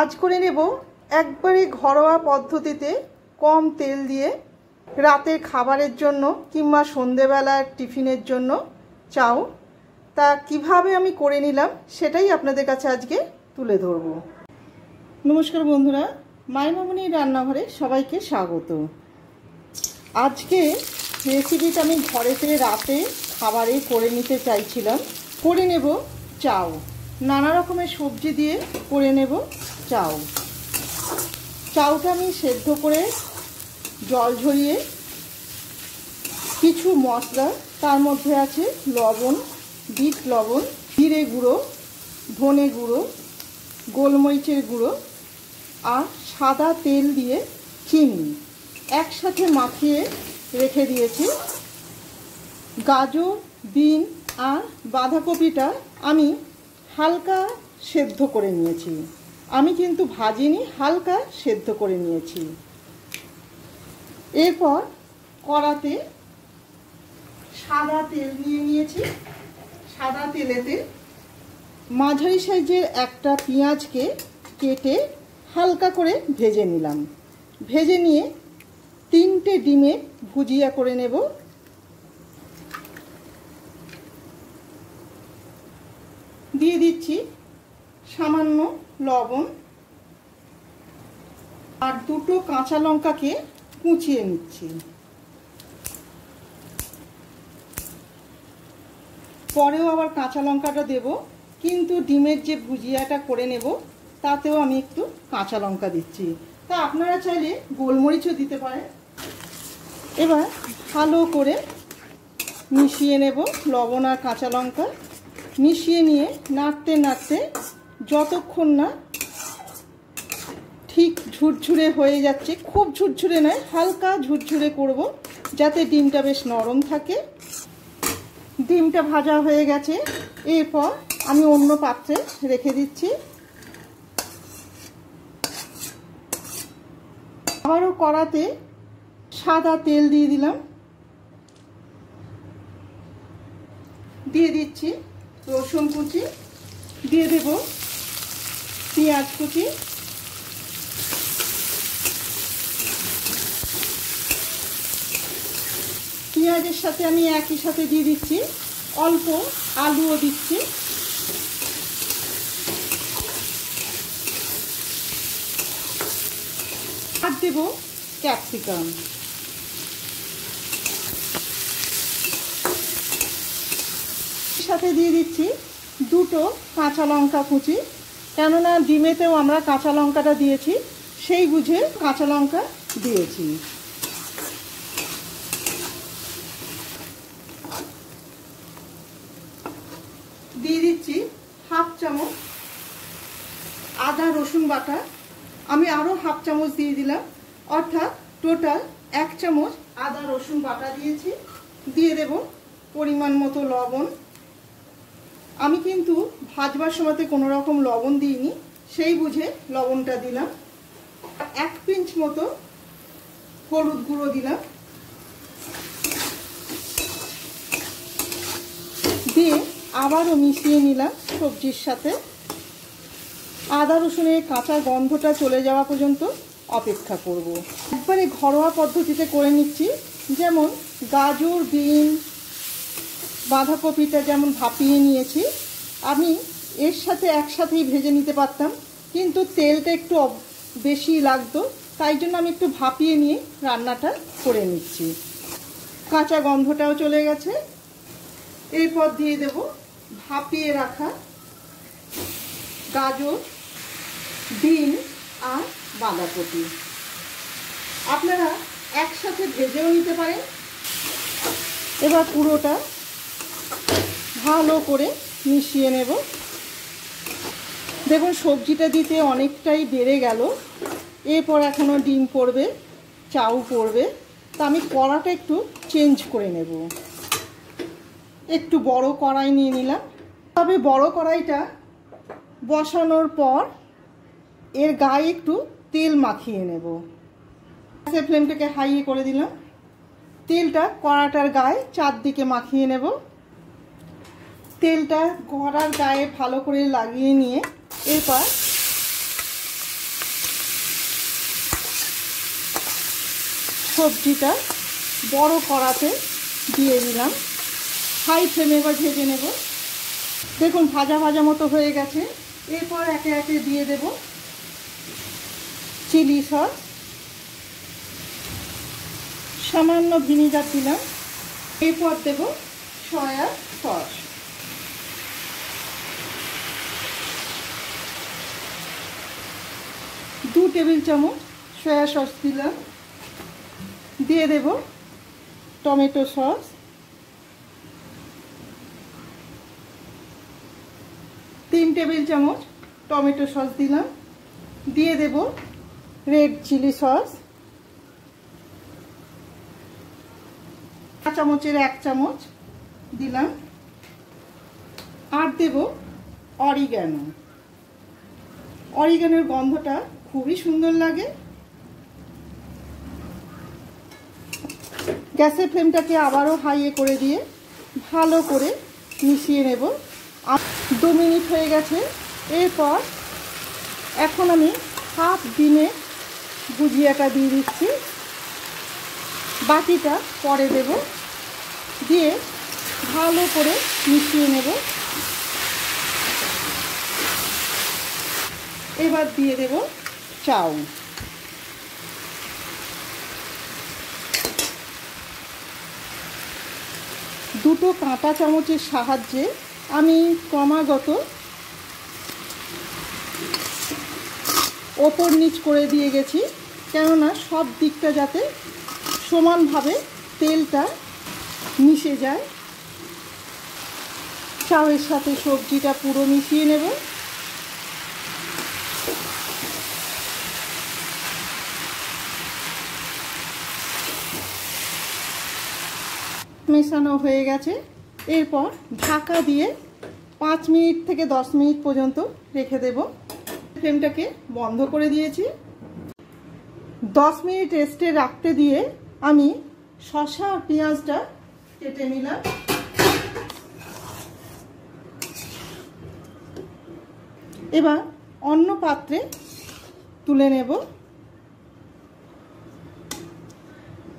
আজ করে নেব একবারে ঘরোয়া পদ্ধতিতে কম তেল দিয়ে রাতের খাবারের জন্য কিংবা সন্ধেবেলার টিফিনের জন্য চাউ। তা কিভাবে আমি করে নিলাম সেটাই আপনাদের কাছে আজকে তুলে ধরব। নমস্কার বন্ধুরা, মাইমামনির রান্নাঘরে সবাইকে স্বাগত। আজকে রেসিপিটা আমি ঘরেতে রাতে খাবারে করে নিতে চাইছিলাম। করে নেব চাউ, নানা রকমের সবজি দিয়ে করে নেব চাউ। চাউটা আমি সেদ্ধ করে জল ঝরিয়ে কিছু মশলা, তার মধ্যে আছে লবণ, বিট লবণ, জিরে গুঁড়ো, ধনে গুঁড়ো, গোলমরিচের গুঁড়ো আর সাদা তেল দিয়ে চিনি একসাথে মাখিয়ে রেখে দিয়েছি। গাজর, বিন আর বাঁধাকপিটা আমি হালকা সেদ্ধ করে নিয়েছি। আমি কিন্তু ভাজিনি, হালকা সেদ্ধ করে নিয়েছি। এরপর কড়াতে সাদা তেল নিয়ে নিয়েছি। সাদা তেলেতে মাঝারি সাইজের একটা পেঁয়াজকে কেটে হালকা করে ভেজে নিলাম। ভেজে নিয়ে 3টে ডিমের ভুজিয়া করে নেব। দিয়ে দিচ্ছি সামান্য লবণ আর 2টো কাঁচা লঙ্কাকে কুচিয়ে নিচ্ছি। পরেও আবার কাঁচা লঙ্কাটা দেব, কিন্তু ডিমের যে ভুজিয়াটা করে নেব তাতেও আমি একটু কাঁচা লঙ্কা দিচ্ছি। তা আপনারা চাইলে গোলমরিচও দিতে পারেন। এবার ভালো করে মিশিয়ে নেব লবণ আর কাঁচা লঙ্কা। মিশিয়ে নিয়ে নাড়তে নাড়তে যতক্ষণ না ঠিক ঝুরঝুরে হয়ে যাচ্ছে, খুব ঝুরঝুরে নয়, হালকা ঝুরঝুরে করব যাতে ডিমটা বেশ নরম থাকে। ডিমটা ভাজা হয়ে গেছে, এরপর আমি অন্য পাত্রে রেখে দিচ্ছি। আবারও কড়াতে সাদা তেল দিয়ে দিলাম। দিয়ে দিচ্ছি রসুন কুচি, দিয়ে দেব পেঁয়াজ কুচি, পেঁয়াজের সাথে আমি একই সাথে দিয়ে দিচ্ছি অল্প আলুও দিচ্ছি। আর দেব ক্যাপসিকাম। সাথে দিয়ে দিচ্ছি 2টো কাঁচা লঙ্কা কুচি, কেননা ডিমেতেও আমরা কাঁচা লঙ্কাটা দিয়েছি, সেই বুঝে কাঁচা লঙ্কা দিয়েছি। দিয়ে দিচ্ছি 1/2 চামচ আদা রসুন বাটা। আমি আরও 1/2 চামচ দিয়ে দিলাম, অর্থাৎ টোটাল 1 চামচ আদা রসুন বাটা দিয়েছি। দিয়ে দেব পরিমাণ মতো লবণ। আমি কিন্তু ভাজবার সময়তে কোনো রকম লবণ দিইনি, সেই বুঝে লবণটা দিলাম। 1 পিঞ্চ মতো হলুদ গুঁড়ো দিলাম। দিয়ে আবারও মিশিয়ে নিলাম সবজির সাথে। আদা রসুনের কাঁচা গন্ধটা চলে যাওয়া পর্যন্ত অপেক্ষা করব। একবারে ঘরোয়া পদ্ধতিতে করে নিচ্ছি, যেমন গাজর, বিন, বাঁধাকপিটা যেমন ভাপিয়ে নিয়েছি, আমি এর সাথে একসাথেই ভেজে নিতে পারতাম, কিন্তু তেলটা একটু বেশি লাগতো, তাই জন্য আমি একটু ভাপিয়ে নিয়ে রান্নাটা করে নিচ্ছি। কাঁচা গন্ধটাও চলে গেছে। এরপর দিয়ে দেব ভাপিয়ে রাখা গাজর, বিন আর বাঁধাকপি। আপনারা একসাথে ভেজেও নিতে পারেন। এবার পুরোটা ভালো করে মিশিয়ে নেব। দেখুন সবজিটা দিতে অনেকটাই বেড়ে গেল। এরপর এখনও ডিম পড়বে, চাউ পড়বে, তা আমি কড়াটা একটু চেঞ্জ করে নেব। একটু বড় কড়াই নিয়ে নিলাম। তবে বড় কড়াইটা বসানোর পর এর গায়ে একটু তেল মাখিয়ে নেব। গ্যাসের ফ্লেমটাকে হাই করে দিলাম। তেলটা কড়াটার গায়ে চারদিকে মাখিয়ে নেব। তেলটা কড়ার গায়ে ভালো করে লাগিয়ে নিয়ে এরপর সবজিটা বড় কড়াতে দিয়ে দিলাম। হাই ফ্লেমে এবার ভেজে নেব। দেখুন ভাজা ভাজা মতো হয়ে গেছে। এরপর একে একে দিয়ে দেব চিলি সস, সামান্য ভিনিগার দিলাম। এরপর দেব সয়া সস, দু টেবিল চামচ সয়া সস দিলাম। দিয়ে দেব টমেটো সস, 3 টেবিল চামচ টমেটো সস দিলাম। দিয়ে দেব রেড চিলি সস, 1 চামচের 1 চামচ দিলাম। আর দেব অরিগ্যানো। অরিগ্যানোর গন্ধটা খুবই সুন্দর লাগে। গ্যাসের ফ্লেমটাকে আবারও হাইয়ে করে দিয়ে ভালো করে মিশিয়ে নেব। 2 মিনিট হয়ে গেছে। এরপর এখন আমি হাফ ডিমে ভুজিয়াটা দিয়ে দিচ্ছি। বাকিটা পরে দেব। দিয়ে ভালো করে মিশিয়ে নেব। এবার দিয়ে দেব চাউ। দুটো কাঁটা চামচের সাহায্যে আমি ক্রমাগত ওপর নিচ করে দিয়ে গেছি, কেননা সব দিকটা যাতে সমানভাবে তেলটা মিশে যায়। চাউয়ের সাথে সবজিটা পুরো মিশিয়ে নেব। মেশানো হয়ে গেছে। এরপর ঢাকা দিয়ে 5 মিনিট থেকে 10 মিনিট পর্যন্ত রেখে দেব। ফ্লেমটাকে বন্ধ করে দিয়েছি। 10 মিনিট রেস্টে রাখতে দিয়ে আমি শসা আর পেঁয়াজটা কেটে নিলাম। এবার অন্য পাত্রে তুলে নেব।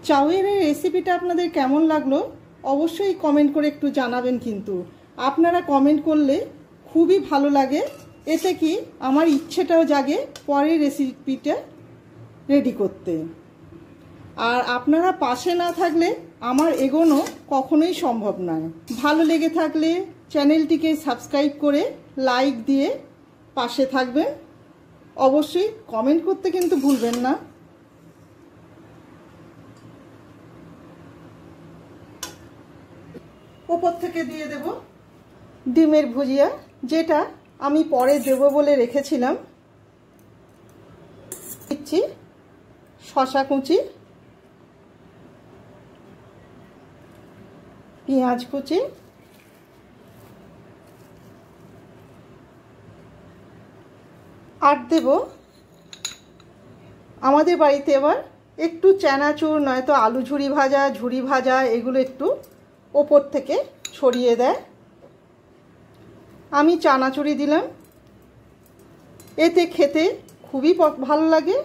চাউয়ের এই রেসিপিটা আপনাদের কেমন লাগলো অবশ্যই কমেন্ট করে একটু জানাবেন। কিন্তু আপনারা কমেন্ট করলে খুবই ভালো লাগে। এতে কি আমার ইচ্ছেটাও জাগে পরের রেসিপিটা রেডি করতে। আর আপনারা পাশে না থাকলে আমার এগোনো কখনোই সম্ভব নয়। ভালো লেগে থাকলে চ্যানেলটিকে সাবস্ক্রাইব করে লাইক দিয়ে পাশে থাকবেন। অবশ্যই কমেন্ট করতে কিন্তু ভুলবেন না। উপর থেকে দিয়ে দেব ডিমের ভুজিয়া, যেটা আমি পরে দেব বলে রেখেছিলাম। দিচ্ছি শসা কুচি, পেঁয়াজ কুচি, আর দেব আমাদের বাড়িতে এবার একটু চানাচুর নয়তো আলু ঝুরি ভাজা এগুলো একটু ওপর থেকে ছড়িয়ে দেয়। আমি চানাচুরি দিলাম। এতে খেতে খুবই ভালো লাগে।